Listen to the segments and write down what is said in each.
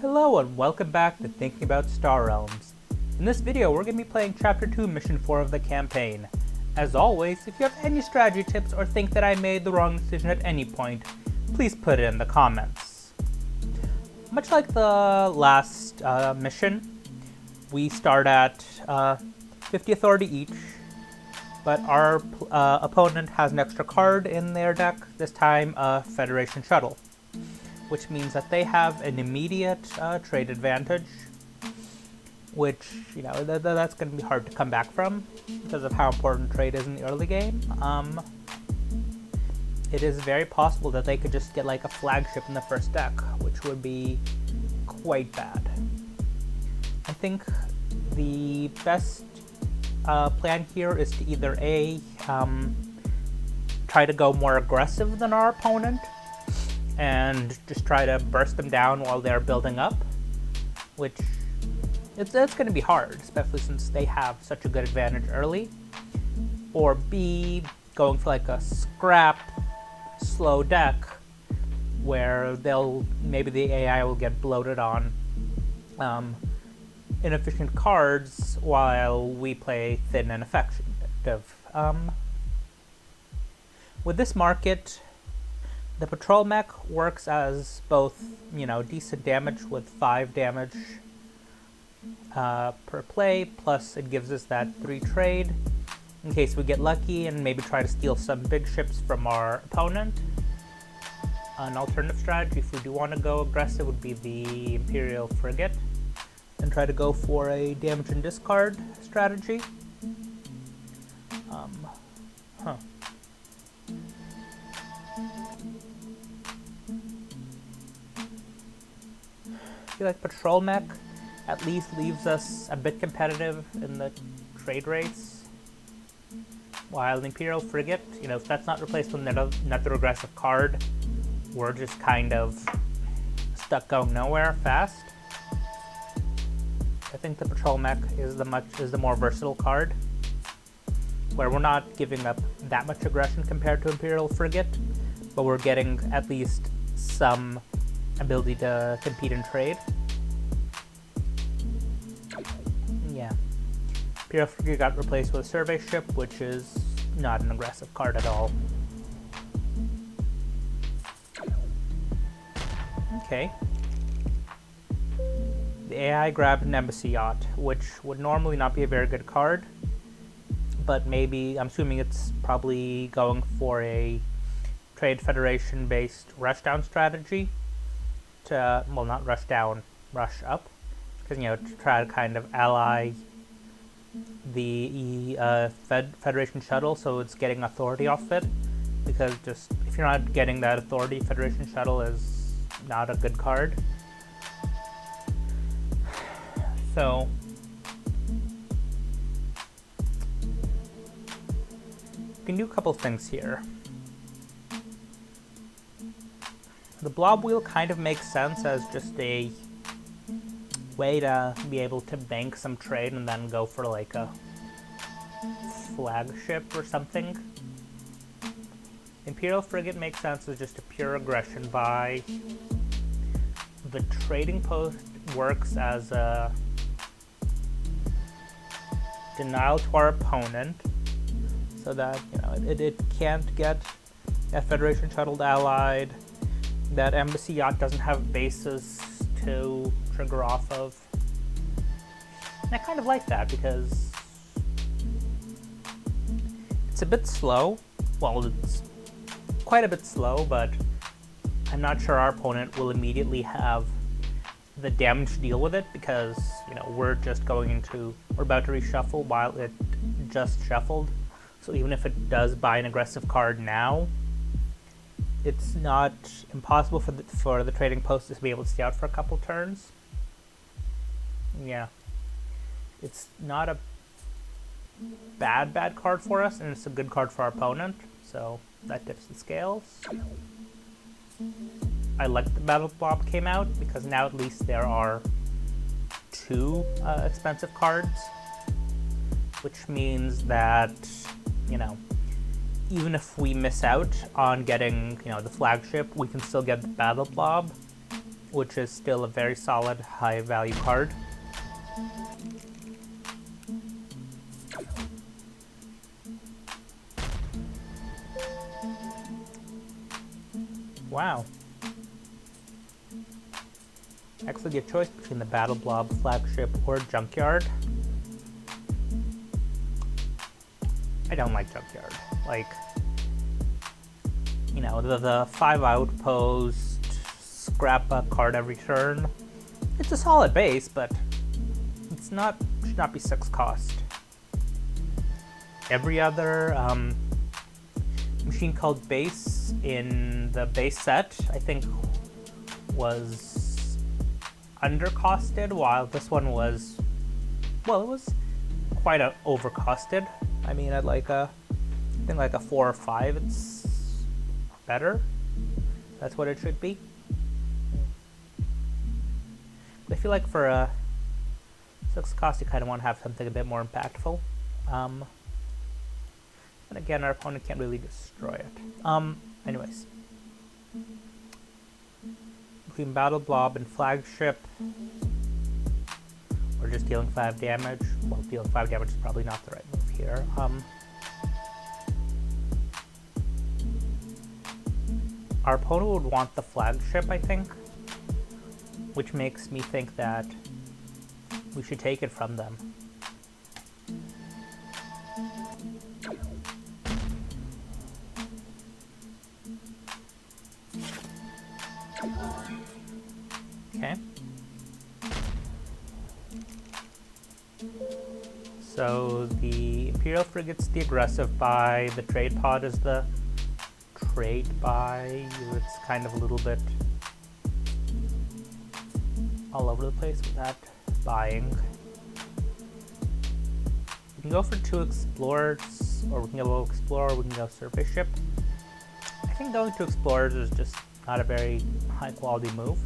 Hello and welcome back to Thinking About Star Realms. In this video, we're going to be playing Chapter 2, Mission 4 of the campaign. As always, if you have any strategy tips or think that I made the wrong decision at any point, please put it in the comments. Much like the last mission, we start at 50 authority each, but our opponent has an extra card in their deck, this time a Federation Shuttle, which means that they have an immediate trade advantage, which, you know, that's going to be hard to come back from because of how important trade is in the early game. It is very possible that they could just get like a flagship in the first deck, which would be quite bad. I think the best plan here is to either A, try to go more aggressive than our opponent, and just try to burst them down while they're building up, which it's going to be hard, especially since they have such a good advantage early. Or B, going for like a scrap, slow deck, where maybe the AI will get bloated on inefficient cards while we play thin and effective. With this market, the patrol mech works as both, decent damage with 5 damage per play, plus it gives us that 3 trade in case we get lucky and maybe try to steal some big ships from our opponent. An alternative strategy, if we do want to go aggressive, would be the Imperial Frigate and try to go for a damage and discard strategy. I feel like Patrol Mech at least leaves us a bit competitive in the trade race, while the Imperial Frigate, if that's not replaced with another aggressive card, we're just kind of stuck going nowhere fast. I think the Patrol Mech is the more versatile card, where we're not giving up that much aggression compared to Imperial Frigate, but we're getting at least some ability to compete and trade. Yeah. Imperial Frigate got replaced with a survey ship, which is not an aggressive card at all. Okay. The AI grabbed an embassy yacht, which would normally not be a very good card, but maybe, I'm assuming it's probably going for a Trade Federation based rushdown strategy to, well, not rush down, rush up, because, to try to kind of ally the Federation Shuttle so it's getting authority off it, because just, if you're not getting that authority, Federation Shuttle is not a good card. So, you can do a couple things here. The blob wheel kind of makes sense as just a way to be able to bank some trade and then go for like a flagship or something. Imperial Frigate makes sense as just a pure aggression buy. The trading post works as a denial to our opponent, so that it can't get that Federation Shuttle allied. That embassy yacht doesn't have bases to trigger off of. And I kind of like that because it's a bit slow. Well, it's quite a bit slow, but I'm not sure our opponent will immediately have the damage to deal with it because, we're about to reshuffle while it just shuffled. So even if it does buy an aggressive card now, it's not impossible for the trading post to be able to stay out for a couple turns. Yeah. It's not a bad card for us, and it's a good card for our opponent, so that tips the scales. I like the Battle Blob came out, because now at least there are 2 expensive cards, which means that, even if we miss out on getting, the flagship, we can still get the Battle Blob, which is still a very solid high value card. Wow. Actually, get a choice between the Battle Blob, Flagship, or Junkyard. I don't like Junkyard. Like, you know, the 5 outpost, scrap a card every turn. It's a solid base, but it's not, should not be 6 cost. Every other machine called base in the base set, I think, was undercosted, while this one was, well, it was quite overcosted. I mean, at like I think like a 4 or 5, it's better. That's what it should be. But I feel like for a 6 cost, you kind of want to have something a bit more impactful. And again, our opponent can't really destroy it. Anyways. Between Battle Blob and Flagship, or just dealing 5 damage. Well, dealing 5 damage is probably not the right move here. Our opponent would want the Flagship, I think, which makes me think that we should take it from them. Okay. So the Imperial Frigate's the aggressive buy, the trade pod is the trade buy. It's kind of a little bit all over the place with that buying. We can go for 2 explorers, or we can go explorer, we can go survey ship. I think going to explorers is just not a very high quality move.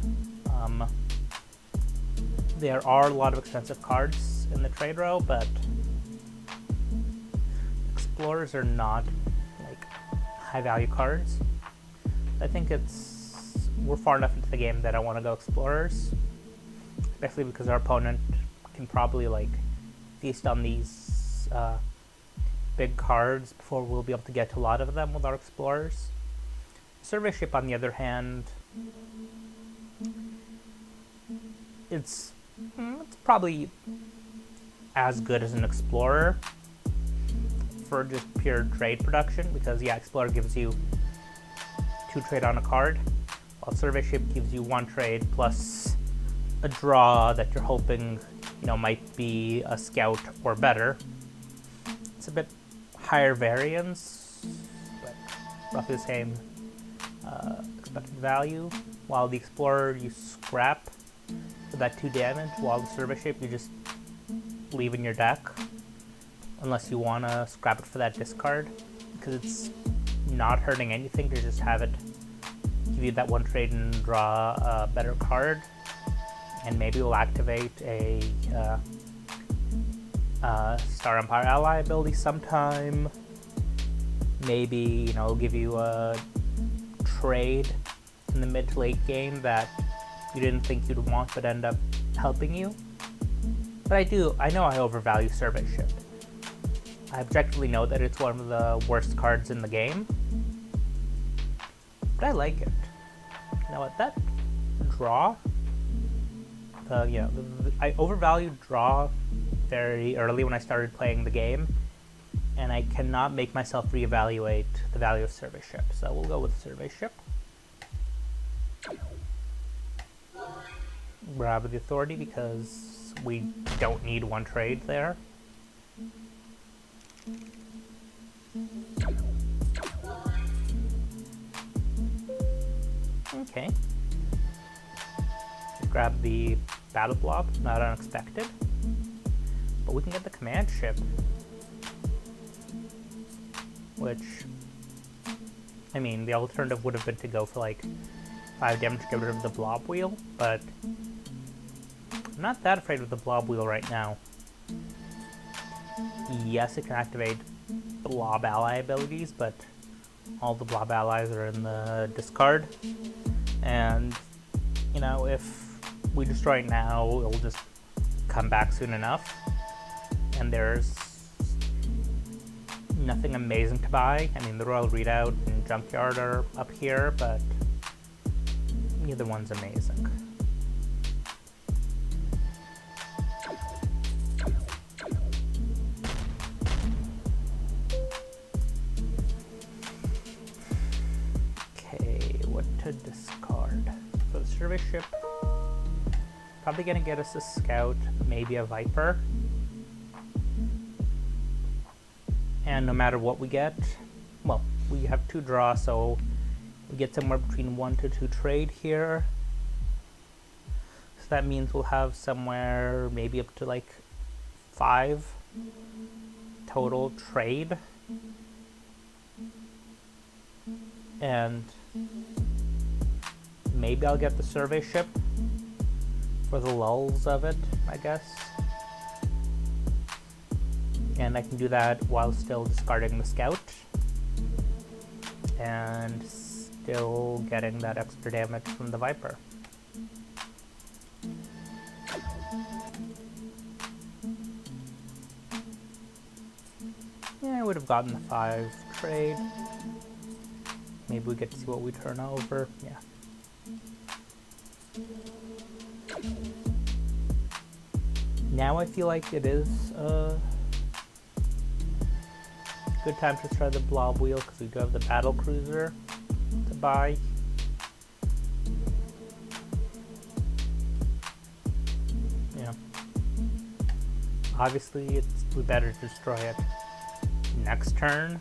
There are a lot of expensive cards in the trade row, but explorers are not like high value cards. I think we're far enough into the game that I want to go explorers, especially because our opponent can probably like feast on these big cards before we'll be able to get to a lot of them with our explorers. Survey ship, on the other hand, it's probably as good as an explorer for just pure trade production, because yeah, explorer gives you 2 trade on a card, while survey ship gives you 1 trade plus a draw that you're hoping, you know, might be a scout or better. It's a bit higher variance, but roughly the same expected value. While the explorer you scrap for that 2 damage, while the survey ship you just leave in your deck unless you want to scrap it for that discard, because it's not hurting anything to just have it give you that 1 trade and draw a better card, and maybe we'll activate a Star Empire ally ability sometime. Maybe, you know, give you a trade in the mid to late game that you didn't think you'd want but end up helping you. But I know I overvalue survey ship. I objectively know that it's one of the worst cards in the game, but I like it. You know what, that draw, I overvalued draw very early when I started playing the game, and I cannot make myself reevaluate the value of survey ship, so we'll go with survey ship. Grab the authority because we don't need 1 trade there. Okay. Grab the battle blob, not unexpected. But we can get the command ship, which, I mean, the alternative would have been to go for like 5 damage to get rid of the blob wheel, but I'm not that afraid of the blob wheel right now. Yes, it can activate blob ally abilities, but all the blob allies are in the discard, and you know, if we destroy it now, it'll just come back soon enough. And there's nothing amazing to buy. I mean, the Royal Readout and Junkyard are up here, but neither one's amazing. Okay, what to discard? For the survey ship, probably gonna get us a scout, maybe a Viper. And no matter what we get, well, we have 2 draw, so we get somewhere between 1 to 2 trade here. So that means we'll have somewhere maybe up to like 5 total trade. And maybe I'll get the survey ship for the lulls of it, I guess. And I can do that while still discarding the scout and still getting that extra damage from the Viper. Yeah, I would have gotten the 5 trade. Maybe we get to see what we turn over. Yeah. Now I feel like it is good time to try the blob wheel because we do have the battle cruiser to buy. Yeah. Obviously, we better destroy it next turn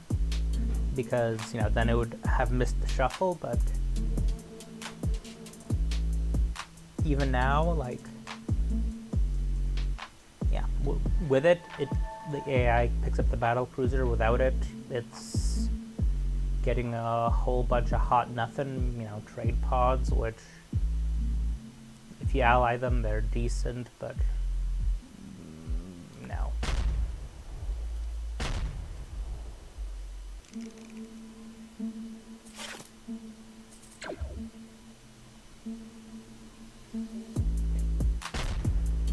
because, you know, then it would have missed the shuffle, but even now, like, yeah, with it, the AI picks up the battle cruiser. Without it, it's getting a whole bunch of hot nothing, you know, trade pods, which if you ally them, they're decent, but no.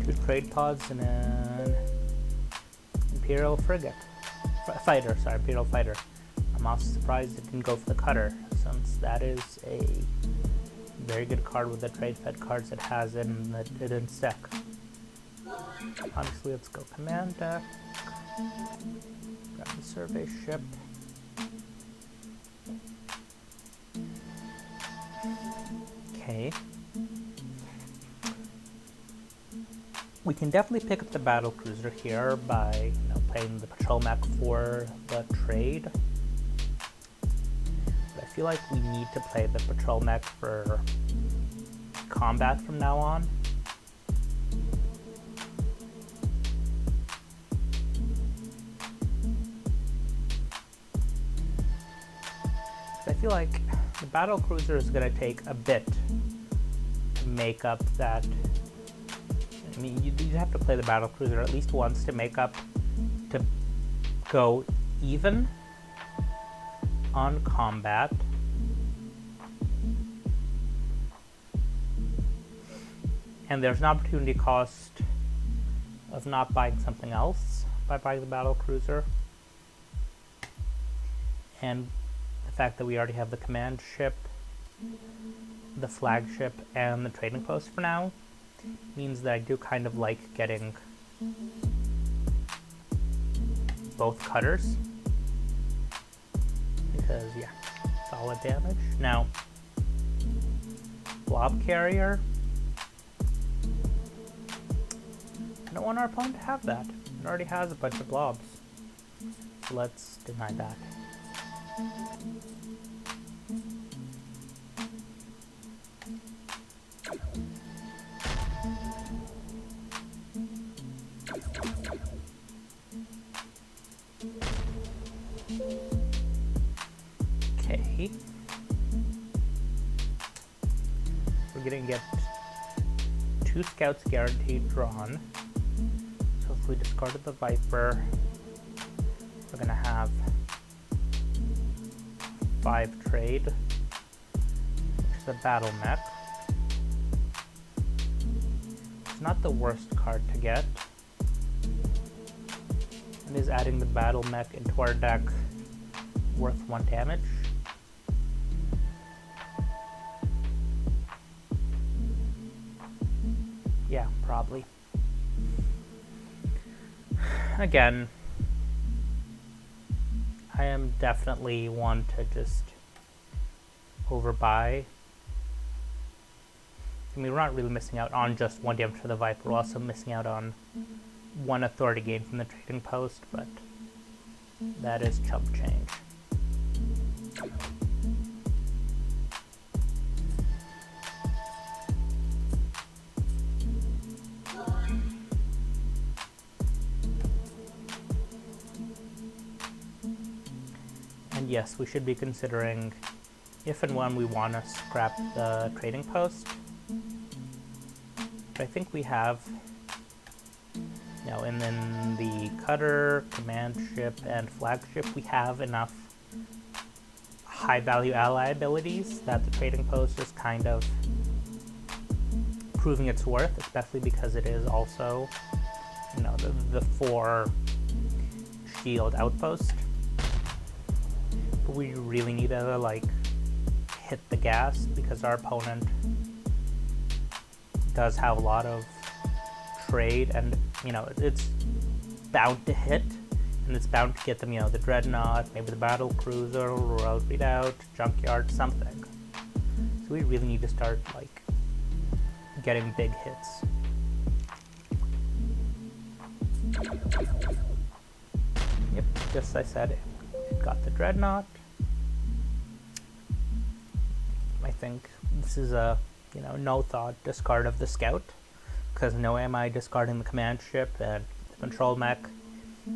Two trade pods and an Imperial frigate. Fighter, sorry, Imperial fighter. I'm also surprised it didn't go for the cutter, since that is a very good card with the trade fed cards it has in its deck. Obviously, let's go command deck. Grab the survey ship. Okay. We can definitely pick up the battle cruiser here by, you know, playing the patrol mech for the trade. But I feel like we need to play the patrol mech for combat from now on. I feel like the battle cruiser is going to take a bit to make up that. I mean, you have to play the battle cruiser at least once to make up, to go even on combat. And there's an opportunity cost of not buying something else by buying the battle cruiser. And the fact that we already have the command ship, the flagship, and the trading post for now means that I do kind of like getting both cutters because, yeah, solid damage. Now, blob carrier, I don't want our opponent to have that. It already has a bunch of blobs, so let's deny that. Okay. We're gonna get 2 scouts guaranteed drawn. So if we discarded the Viper, we're gonna have 5 trade, which is a battle mech. It's not the worst card to get. And is adding the battle mech into our deck worth 1 damage? Yeah, probably. Again, I am definitely one to just overbuy. I mean, we're not really missing out on just 1 damage for the Viper, we're also missing out on 1 authority gain from the trading post, but that is chump change. And yes, we should be considering if and when we want to scrap the trading post. But I think we have, you know, and then the cutter, command ship, and flagship, we have enough high value ally abilities that the trading post is kind of proving its worth, especially because it is also, you know, the 4 shield outpost. But we really need to like hit the gas because our opponent does have a lot of trade, and you know, it's bound to hit, and it's bound to get them, you know, the dreadnought, maybe the battle cruiser, royal redoubt, junkyard, something. So we really need to start like getting big hits. Yep, just as I said, it got the dreadnought. I think this is a, you know, no thought discard of the scout, because no am I discarding the command ship, and the control mech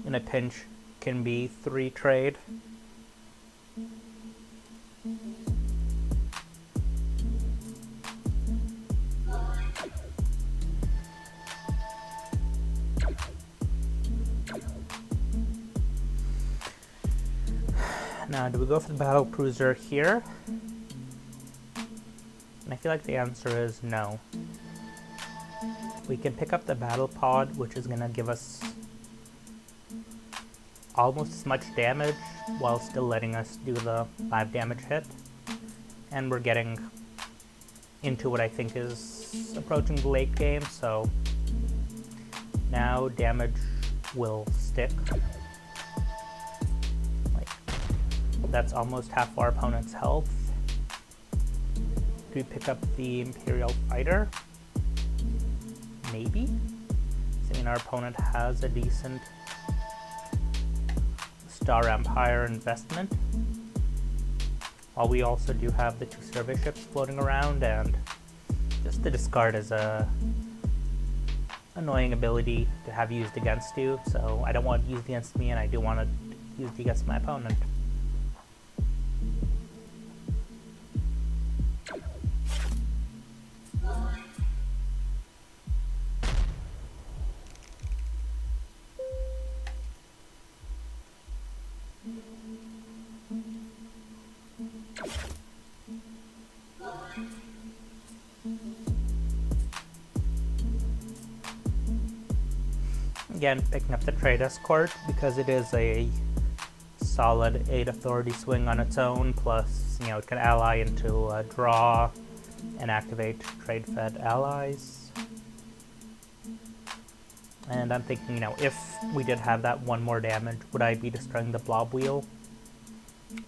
in a pinch can be 3 trade. Now, do we go for the battle cruiser here? And I feel like the answer is no. We can pick up the battle pod, which is going to give us almost as much damage while still letting us do the 5 damage hit. And we're getting into what I think is approaching the late game, so now damage will stick. Like, that's almost half our opponent's health. Do we pick up the Imperial Fighter? Maybe? I mean, our opponent has a decent Star Empire investment. While we also do have the 2 survey ships floating around, and just the discard is a annoying ability to have used against you, so I don't want it used against me, and I do want it used against my opponent. Again, picking up the trade escort because it is a solid 8 authority swing on its own, plus, you know, it can ally into a draw and activate trade fed allies. And I'm thinking, you know, if we did have that 1 more damage, would I be destroying the blob wheel?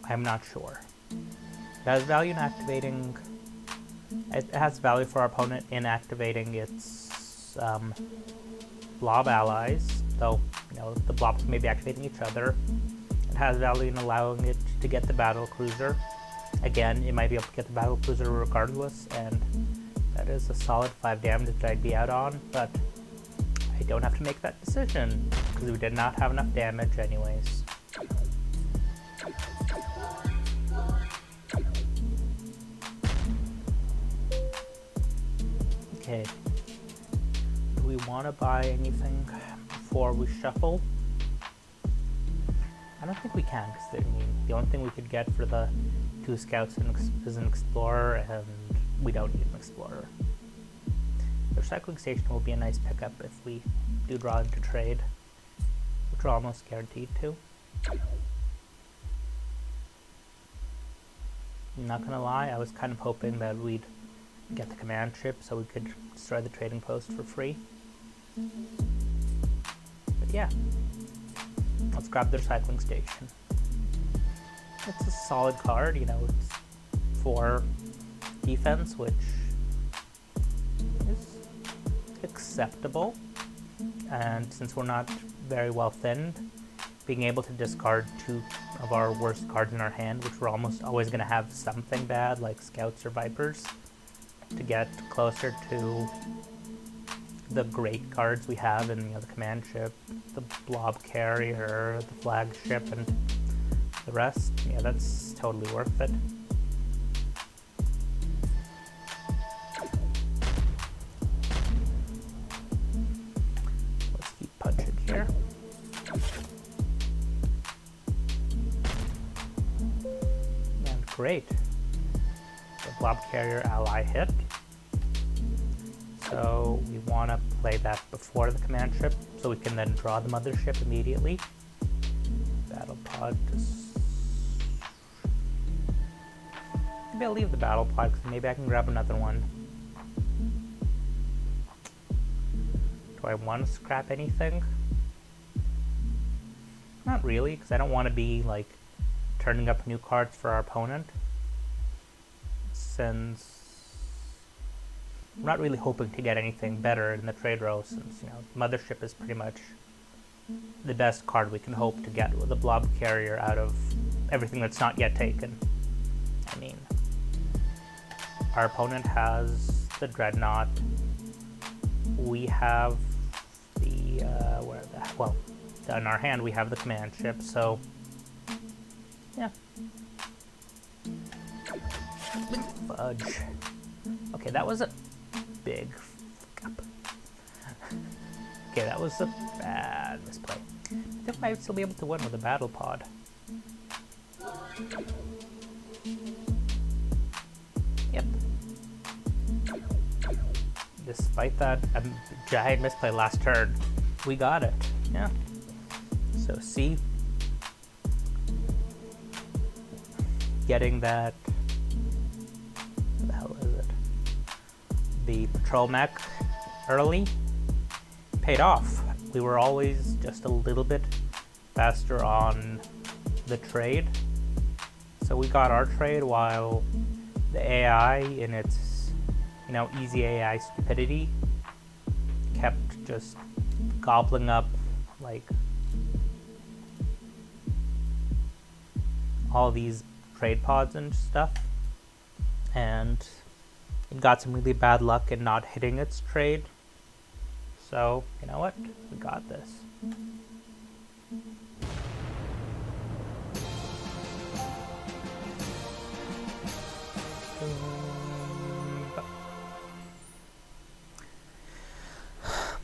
I'm not sure. It has value in activating, it has value for our opponent in activating its blob allies, though, you know, the blobs may be activating each other. It has value in allowing it to get the battle cruiser. Again, it might be able to get the battle cruiser regardless, and that is a solid 5 damage that I'd be out on, but I don't have to make that decision because we did not have enough damage anyways. Okay. Do we want to buy anything before we shuffle? I don't think we can, because the only thing we could get for the 2 scouts is an explorer, and we don't need an explorer. The recycling station will be a nice pickup if we do draw into trade, which we're almost guaranteed to. I'm not gonna lie, I was kind of hoping that we'd get the command ship so we could destroy the trading post for free. But yeah, let's grab the recycling station. It's a solid card, you know, it's 4 defense, which is acceptable. And since we're not very well thinned, being able to discard 2 of our worst cards in our hand, which we're almost always going to have something bad, like Scouts or Vipers, to get closer to the great cards we have in, you know, the command ship, the blob carrier, the flagship, and the rest. Yeah, that's totally worth it. Let's keep punching here. And great. The blob carrier ally hit. So we want to play that before the command ship, so we can then draw the mothership immediately. Battle pod. Maybe I'll leave the battle pod, because maybe I can grab another one. Do I want to scrap anything? Not really, because I don't want to be like turning up new cards for our opponent, since I'm not really hoping to get anything better in the trade row, since, you know, mothership is pretty much the best card we can hope to get with a blob carrier out of everything that's not yet taken. I mean, our opponent has the Dreadnought. We have the in our hand we have the command ship. So yeah. Fudge. Okay, that was a big fuck up. Okay, that was a bad misplay. I think I might still be able to win with a battle pod. Yep. Despite that giant misplay last turn, we got it. Yeah. So see, getting that, what the hell is it? The patrol mech early paid off. We were always just a little bit faster on the trade. So we got our trade while the AI, in its, you know, easy AI stupidity, kept just gobbling up like all these trade pods and stuff, and it got some really bad luck in not hitting its trade. So, you know what? We got this.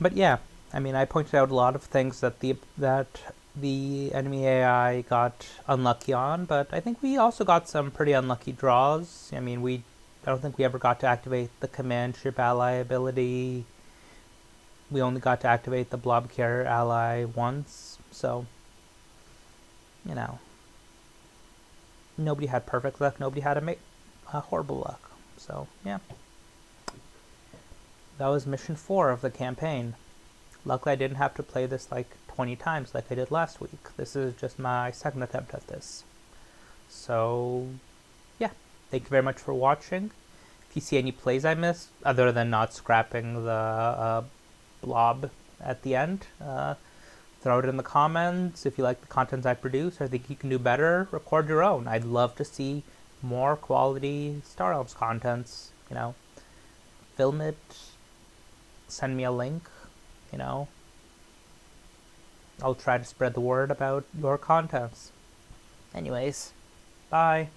But yeah, I mean, I pointed out a lot of things that the enemy AI got unlucky on, but I think we also got some pretty unlucky draws. I mean, I don't think we ever got to activate the command ship ally ability. We only got to activate the blob carrier ally once, so, you know, nobody had perfect luck, nobody had horrible luck. So yeah, that was mission 4 of the campaign. Luckily I didn't have to play this like 20 times like I did last week. This is just my second attempt at this. So yeah, thank you very much for watching. If you see any plays I missed, other than not scrapping the blob at the end, throw it in the comments. If you like the content I produce or think you can do better, record your own. I'd love to see more quality Star Realms contents, you know. Film it, send me a link, you know. I'll try to spread the word about your contents. Anyways, bye.